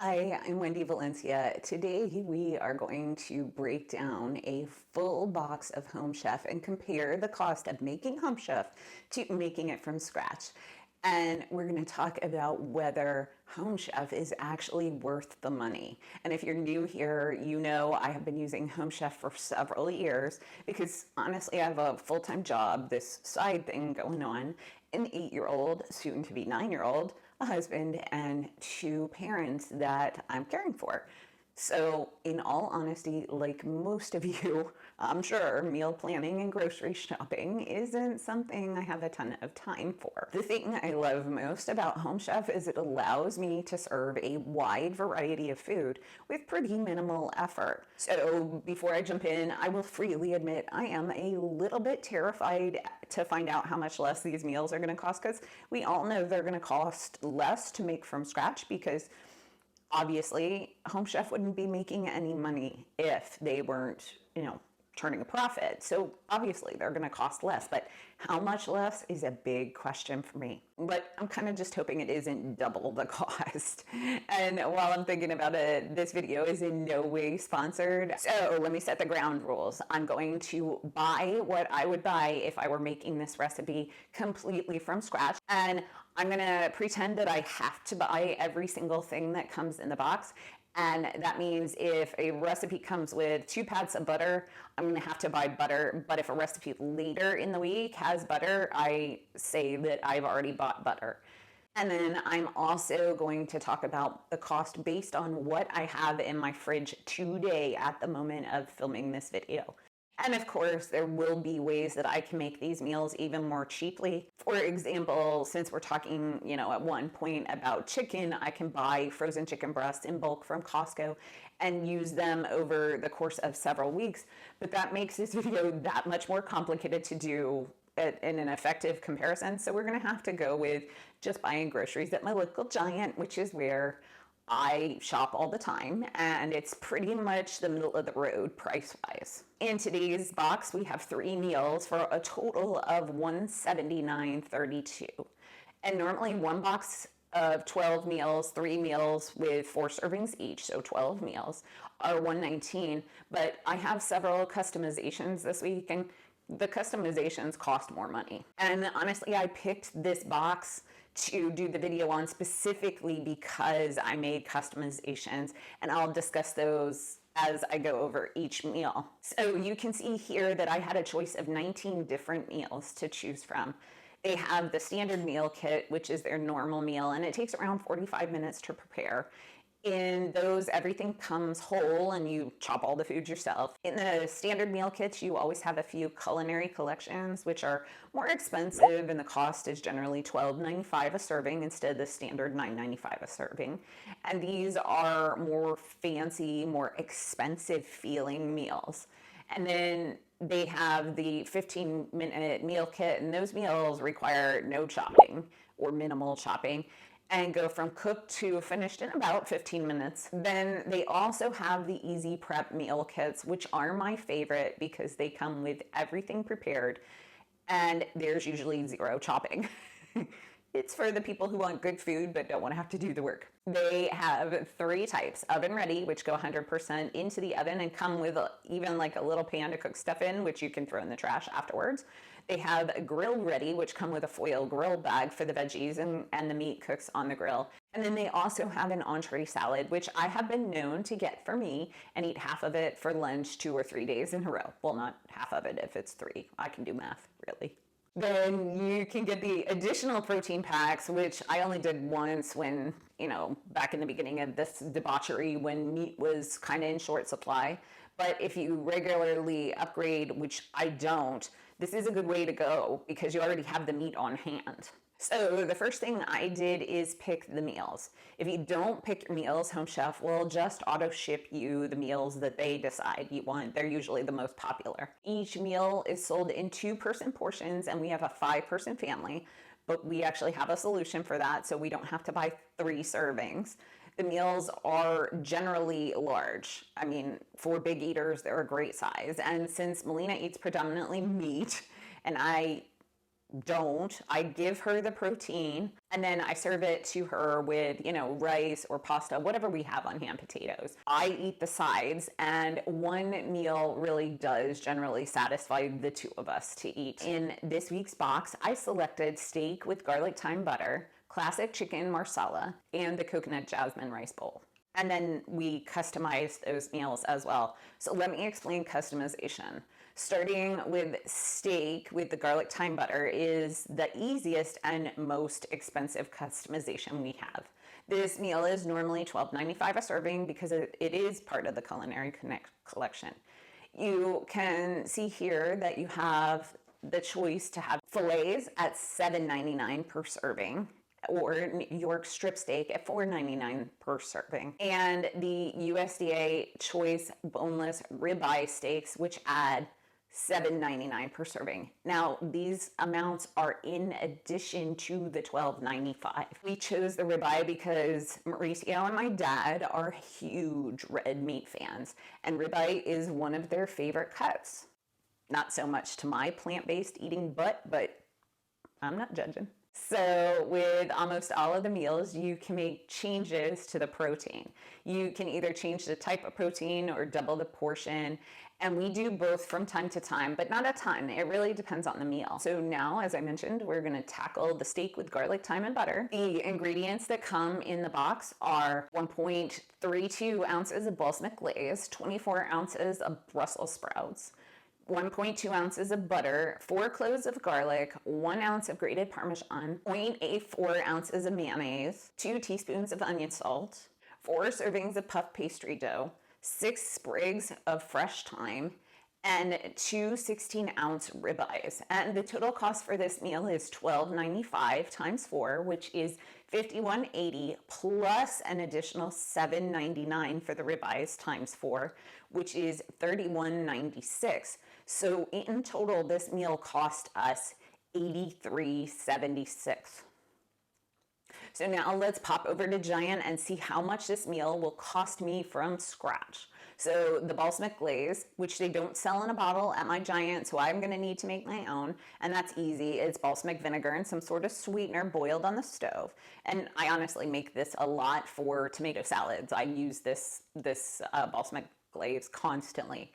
Hi, I'm Wendy Valencia. Today we are going to break down a full box of Home Chef and compare the cost of making Home Chef to making it from scratch. And we're going to talk about whether Home Chef is actually worth the money. And if you're new here, you know I have been using Home Chef for several years because honestly, I have a full-time job, this side thing going on, an 8-year-old, soon to be 9-year-old, a husband, and 2 parents that I'm caring for. So, in all honesty, like most of you, I'm sure meal planning and grocery shopping isn't something I have a ton of time for. The thing I love most about Home Chef is it allows me to serve a wide variety of food with pretty minimal effort. So, before I jump in, I will freely admit I am a little bit terrified to find out how much less these meals are going to cost because we all know they're going to cost less to make from scratch because obviously Home Chef wouldn't be making any money if they weren't, turning a profit. So obviously they're going to cost less, but how much less is a big question for me. But I'm kind of just hoping it isn't double the cost. And while I'm thinking about it, this video is in no way sponsored. So let me set the ground rules. I'm going to buy what I would buy if I were making this recipe completely from scratch. And I'm going to pretend that I have to buy every single thing that comes in the box. And that means if a recipe comes with 2 pads of butter, I'm going to have to buy butter. But if a recipe later in the week has butter, I say that I've already bought butter. And then I'm also going to talk about the cost based on what I have in my fridge today at the moment of filming this video. And of course, there will be ways that I can make these meals even more cheaply. For example, since we're talking, at one point about chicken, I can buy frozen chicken breasts in bulk from Costco and use them over the course of several weeks. But that makes this video that much more complicated to do in an effective comparison. So we're going to have to go with just buying groceries at my local Giant, which is where I shop all the time, and it's pretty much the middle of the road price-wise. In today's box, we have 3 meals for a total of $179.32. And normally one box of 12 meals, 3 meals with 4 servings each, so 12 meals, are $119. But I have several customizations this week, and the customizations cost more money. And honestly, I picked this box to do the video on specifically because I made customizations, and I'll discuss those as I go over each meal. So you can see here that I had a choice of 19 different meals to choose from. They have the standard meal kit, which is their normal meal, and it takes around 45 minutes to prepare. In those, everything comes whole and you chop all the food yourself. In the standard meal kits, you always have a few culinary collections, which are more expensive, and the cost is generally $12.95 a serving instead of the standard $9.95 a serving. And these are more fancy, more expensive feeling meals. And then they have the 15-minute meal kit, and those meals require no chopping or minimal chopping and go from cooked to finished in about 15 minutes. Then they also have the easy prep meal kits, which are my favorite because they come with everything prepared and there's usually 0 chopping. It's for the people who want good food but don't want to have to do the work. They have 3 types: oven ready, which go 100% into the oven and come with even like a little pan to cook stuff in, which you can throw in the trash afterwards. They have grilled ready, which come with a foil grill bag for the veggies and the meat cooks on the grill. And then they also have an entree salad, which I have been known to get for me and eat half of it for lunch 2 or 3 days in a row. Well, not half of it if it's 3. I can do math, really. Then you can get the additional protein packs, which I only did once when, back in the beginning of this debauchery when meat was kind of in short supply. But if you regularly upgrade, which I don't, this is a good way to go because you already have the meat on hand. So the first thing I did is pick the meals. If you don't pick your meals, Home Chef will just auto ship you the meals that they decide you want. They're usually the most popular. Each meal is sold in 2-person portions, and we have a 5-person family, but we actually have a solution for that, so we don't have to buy 3 servings. The meals are generally large. I mean, for big eaters, they're a great size. And since Melina eats predominantly meat, and I don't. I give her the protein and then I serve it to her with, rice or pasta, whatever we have on hand, potatoes. I eat the sides, and one meal really does generally satisfy the two of us to eat. In this week's box, I selected steak with garlic thyme butter, classic chicken marsala, and the coconut jasmine rice bowl. And then we customize those meals as well. So let me explain customization. Starting with steak with the garlic thyme butter is the easiest and most expensive customization we have. This meal is normally $12.95 a serving because it is part of the Culinary collection. You can see here that you have the choice to have fillets at $7.99 per serving, or New York strip steak at $4.99 per serving, and the USDA choice boneless ribeye steaks, which add $7.99 per serving. Now, these amounts are in addition to the $12.95. We chose the ribeye because Mauricio and my dad are huge red meat fans, and ribeye is one of their favorite cuts. Not so much to my plant-based eating butt, but I'm not judging. So with almost all of the meals, you can make changes to the protein. You can either change the type of protein or double the portion. And we do both from time to time, but not a ton. It really depends on the meal. So now, as I mentioned, we're gonna tackle the steak with garlic, thyme, and butter. The ingredients that come in the box are 1.32 ounces of balsamic glaze, 24 ounces of Brussels sprouts, 1.2 ounces of butter, 4 cloves of garlic, 1 ounce of grated Parmesan, 0.84 ounces of mayonnaise, 2 teaspoons of onion salt, 4 servings of puff pastry dough, 6 sprigs of fresh thyme, and 2 16-ounce ribeyes. And the total cost for this meal is $12.95 times 4, which is $51.80 plus an additional $7.99 for the ribeyes times 4, which is $31.96. So in total, this meal cost us $83.76. So now let's pop over to Giant and see how much this meal will cost me from scratch. So the balsamic glaze, which they don't sell in a bottle at my Giant, so I'm gonna need to make my own, and that's easy. It's balsamic vinegar and some sort of sweetener boiled on the stove. And I honestly make this a lot for tomato salads. I use this balsamic glaze constantly.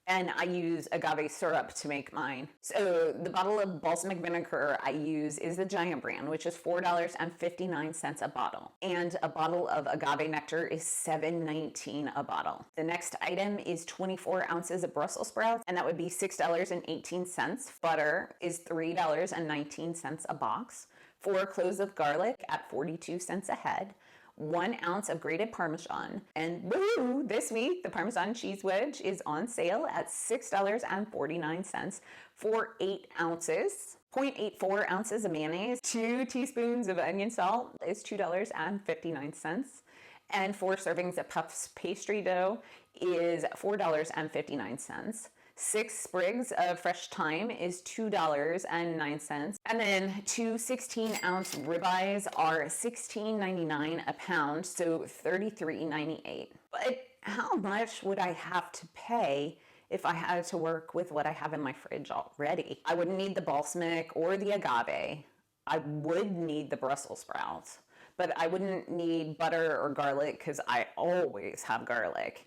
And I use agave syrup to make mine. So the bottle of balsamic vinegar I use is the Giant brand, which is $4.59 a bottle. And a bottle of agave nectar is $7.19 a bottle. The next item is 24 ounces of Brussels sprouts, and that would be $6.18. Butter is $3.19 a box. 4 cloves of garlic at 42 cents a head. 1 ounce of grated Parmesan, and woo, this week the Parmesan cheese wedge is on sale at $6.49 for 8 ounces. 0.84 ounces of mayonnaise, 2 teaspoons of onion salt is $2.59, and 4 servings of puffs pastry dough is $4.59. 6 sprigs of fresh thyme is $2.09. And then 2 16-ounce ribeyes are $16.99 a pound, so $33.98. But how much would I have to pay if I had to work with what I have in my fridge already? I wouldn't need the balsamic or the agave. I would need the Brussels sprouts, but I wouldn't need butter or garlic because I always have garlic.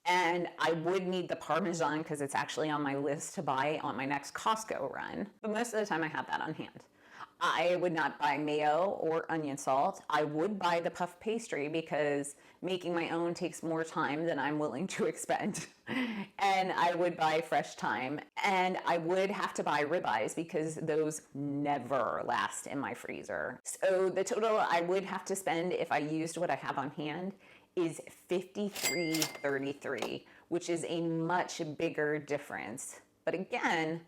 And I would need the Parmesan because it's actually on my list to buy on my next Costco run. But most of the time I have that on hand. I would not buy mayo or onion salt. I would buy the puff pastry because making my own takes more time than I'm willing to expend. And I would buy fresh thyme. And I would have to buy ribeyes because those never last in my freezer. So the total I would have to spend if I used what I have on hand is $53.33, which is a much bigger difference. But again,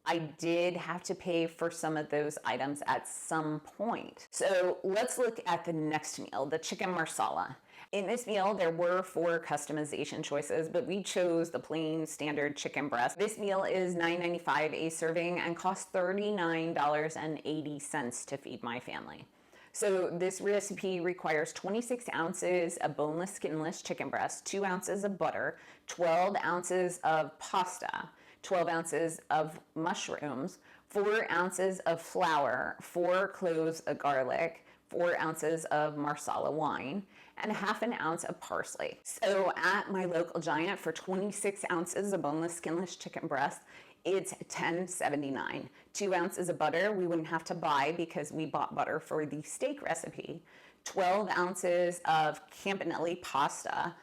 I did have to pay for some of those items at some point. So let's look at the next meal, the chicken marsala. In this meal, there were 4 customization choices, but we chose the plain standard chicken breast. This meal is $9.95 a serving and costs $39.80 to feed my family. So this recipe requires 26 ounces of boneless, skinless chicken breast, 2 ounces of butter, 12 ounces of pasta, 12 ounces of mushrooms, 4 ounces of flour, 4 cloves of garlic, 4 ounces of marsala wine, and half an ounce of parsley. So at my local Giant, for 26 ounces of boneless, skinless chicken breast, it's $10.79. 2 ounces of butter we wouldn't have to buy because we bought butter for the steak recipe. 12 ounces of campanelli pasta.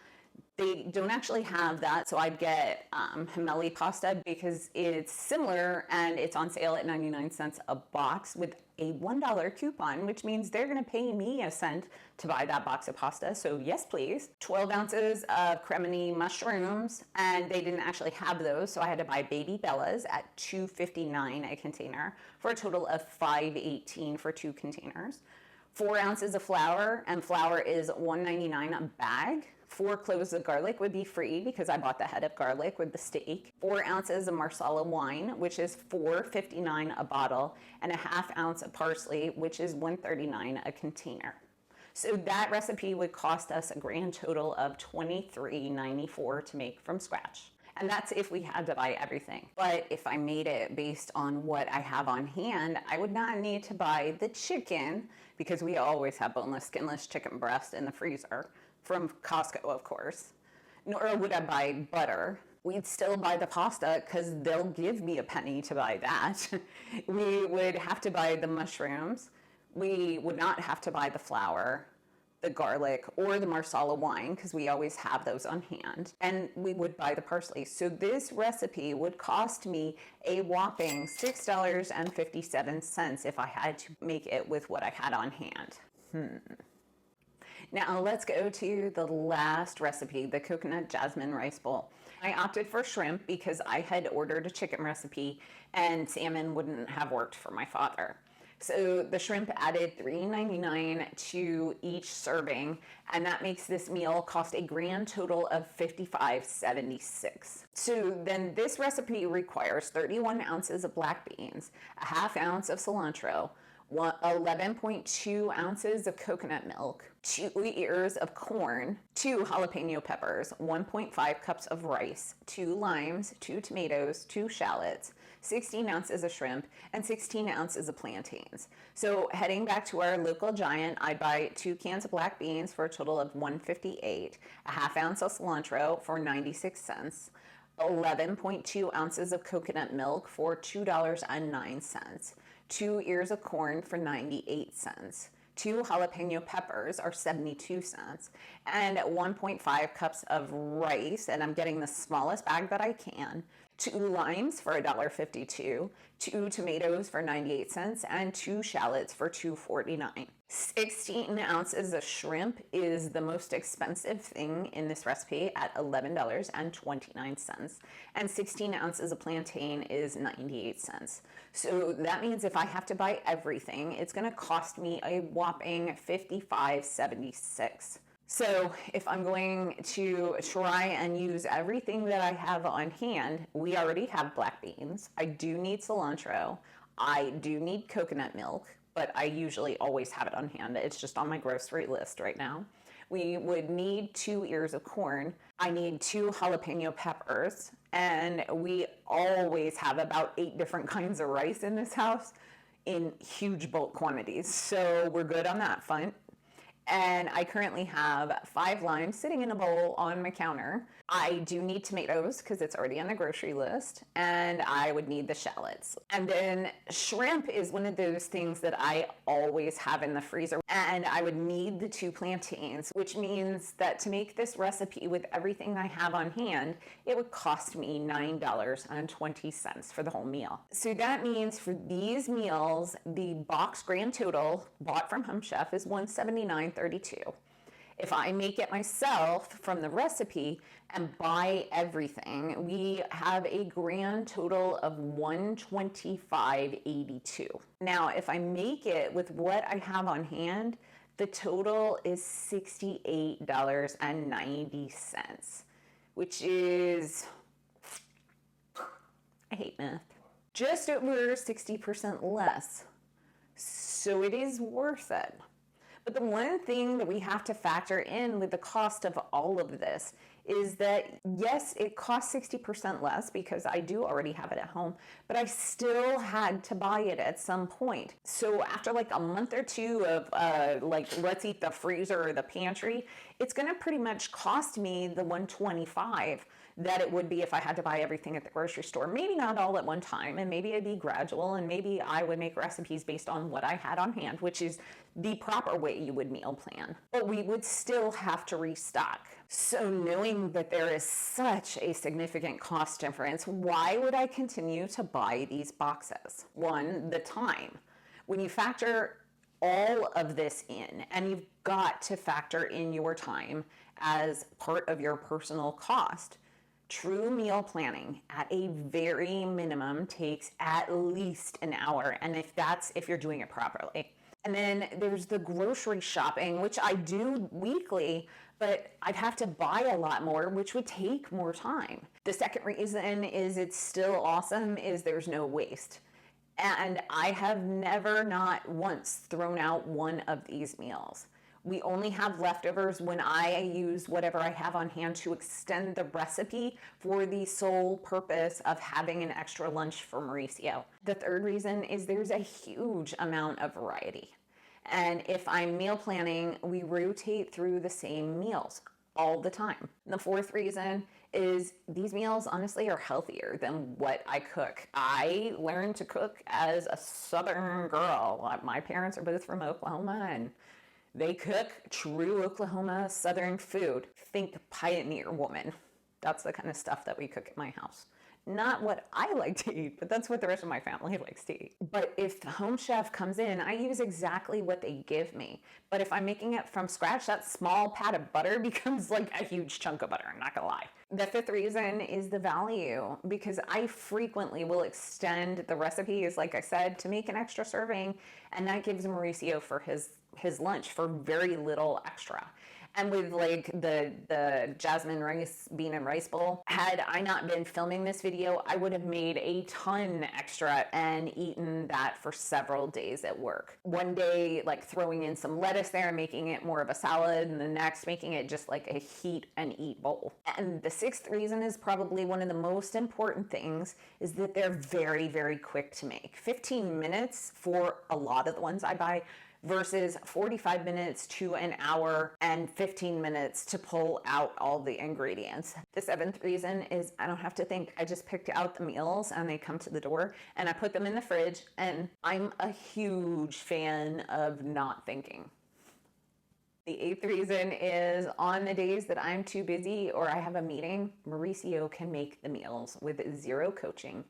They don't actually have that, so I'd get gemelli pasta because it's similar and it's on sale at 99 cents a box with a $1 coupon, which means they're going to pay me a cent to buy that box of pasta. So yes, please. 12 ounces of cremini mushrooms, and they didn't actually have those, so I had to buy baby bellas at $2.59 a container for a total of $5.18 for 2 containers. 4 ounces of flour, and flour is $1.99 a bag. 4 cloves of garlic would be free because I bought the head of garlic with the steak. 4 ounces of marsala wine, which is $4.59 a bottle, and a half ounce of parsley, which is $1.39 a container. So that recipe would cost us a grand total of $23.94 to make from scratch. And that's if we had to buy everything. But if I made it based on what I have on hand, I would not need to buy the chicken because we always have boneless, skinless chicken breast in the freezer from Costco, of course. Nor would I buy butter. We'd still buy the pasta because they'll give me a penny to buy that. We would have to buy the mushrooms. We would not have to buy the flour, the garlic, or the marsala wine because we always have those on hand. And we would buy the parsley. So this recipe would cost me a whopping $6.57 if I had to make it with what I had on hand. Now let's go to the last recipe, the coconut jasmine rice bowl. I opted for shrimp because I had ordered a chicken recipe and salmon wouldn't have worked for my father. So the shrimp added $3.99 to each serving, and that makes this meal cost a grand total of $55.76. So then this recipe requires 31 ounces of black beans, a half ounce of cilantro, 11.2 ounces of coconut milk, 2 ears of corn, 2 jalapeno peppers, 1.5 cups of rice, 2 limes, 2 tomatoes, 2 shallots, 16 ounces of shrimp, and 16 ounces of plantains. So heading back to our local Giant, I'd buy 2 cans of black beans for a total of $1.58, a half ounce of cilantro for 96 cents, 11.2 ounces of coconut milk for $2.09, 2 ears of corn for 98 cents, 2 jalapeno peppers are 72 cents, and 1.5 cups of rice, and I'm getting the smallest bag that I can, 2 limes for $1.52, 2 tomatoes for 98 cents, and 2 shallots for $2.49. 16 ounces of shrimp is the most expensive thing in this recipe at $11.29, and 16 ounces of plantain is 98 cents. So that means if I have to buy everything, it's going to cost me a whopping $55.76. So if I'm going to try and use everything that I have on hand, we already have black beans. I do need cilantro. I do need coconut milk, but I usually always have it on hand. It's just on my grocery list right now. We would need 2 ears of corn. I need 2 jalapeno peppers, and we always have about 8 different kinds of rice in this house in huge bulk quantities. So we're good on that front. And I currently have 5 limes sitting in a bowl on my counter. I do need tomatoes because it's already on the grocery list, and I would need the shallots. And then shrimp is one of those things that I always have in the freezer, and I would need the 2 plantains, which means that to make this recipe with everything I have on hand, it would cost me $9.20 for the whole meal. So that means for these meals, the box grand total bought from Home Chef is $179.32. If I make it myself from the recipe and buy everything, we have a grand total of $125.82. Now, if I make it with what I have on hand, the total is $68.90, which is, I hate math, just over 60% less. So it is worth it. But the one thing that we have to factor in with the cost of all of this is that, yes, it costs 60% less because I do already have it at home, but I still had to buy it at some point. So after like a month or two of like, let's eat the freezer or the pantry, it's going to pretty much cost me the 125 that it would be if I had to buy everything at the grocery store. Maybe not all at one time, and maybe it'd be gradual, and maybe I would make recipes based on what I had on hand, which is the proper way you would meal plan. But we would still have to restock. So knowing that there is such a significant cost difference, why would I continue to buy these boxes? One, the time. When you factor all of this in, and you've got to factor in your time as part of your personal cost, true meal planning at a very minimum takes at least an hour, and if you're doing it properly. And then there's the grocery shopping, which I do weekly, but I'd have to buy a lot more, which would take more time. The second reason is it's still awesome is there's no waste. And I have never, not once, thrown out one of these meals. We only have leftovers when I use whatever I have on hand to extend the recipe for the sole purpose of having an extra lunch for Mauricio. The third reason is there's a huge amount of variety. And if I'm meal planning, we rotate through the same meals all the time. The fourth reason is these meals honestly are healthier than what I cook. I learned to cook as a Southern girl. My parents are both from Oklahoma, and they cook true Oklahoma Southern food. Think pioneer woman. That's the kind of stuff that we cook at my house. Not what I like to eat, but that's what the rest of my family likes to eat. But if the home chef comes in, I use exactly what they give me. But if I'm making it from scratch, that small pat of butter becomes like a huge chunk of butter, I'm not gonna lie. The fifth reason is the value, because I frequently will extend the recipes, like I said, to make an extra serving, and that gives Mauricio for his lunch for very little extra. And with like the jasmine rice, bean and rice bowl, had I not been filming this video, I would have made a ton extra and eaten that for several days at work. One day, like throwing in some lettuce there, making it more of a salad, and the next making it just like a heat and eat bowl. And the sixth reason is probably one of the most important things, is that they're very, very quick to make. 15 minutes for a lot of the ones I buy, versus 45 minutes to an hour and 15 minutes to pull out all the ingredients. The seventh reason is I don't have to think. I just picked out the meals and they come to the door and I put them in the fridge, and I'm a huge fan of not thinking. The eighth reason is on the days that I'm too busy or I have a meeting, Mauricio can make the meals with zero coaching.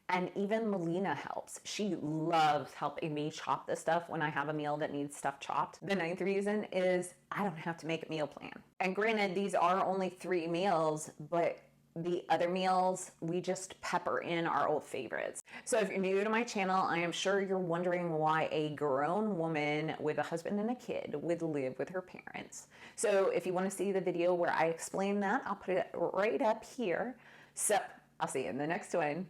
And even Melina helps. She loves helping me chop the stuff when I have a meal that needs stuff chopped. The ninth reason is I don't have to make a meal plan. And granted, these are only 3 meals, but the other meals, we just pepper in our old favorites. So if you're new to my channel, I am sure you're wondering why a grown woman with a husband and a kid would live with her parents. So if you want to see the video where I explain that, I'll put it right up here. So I'll see you in the next one.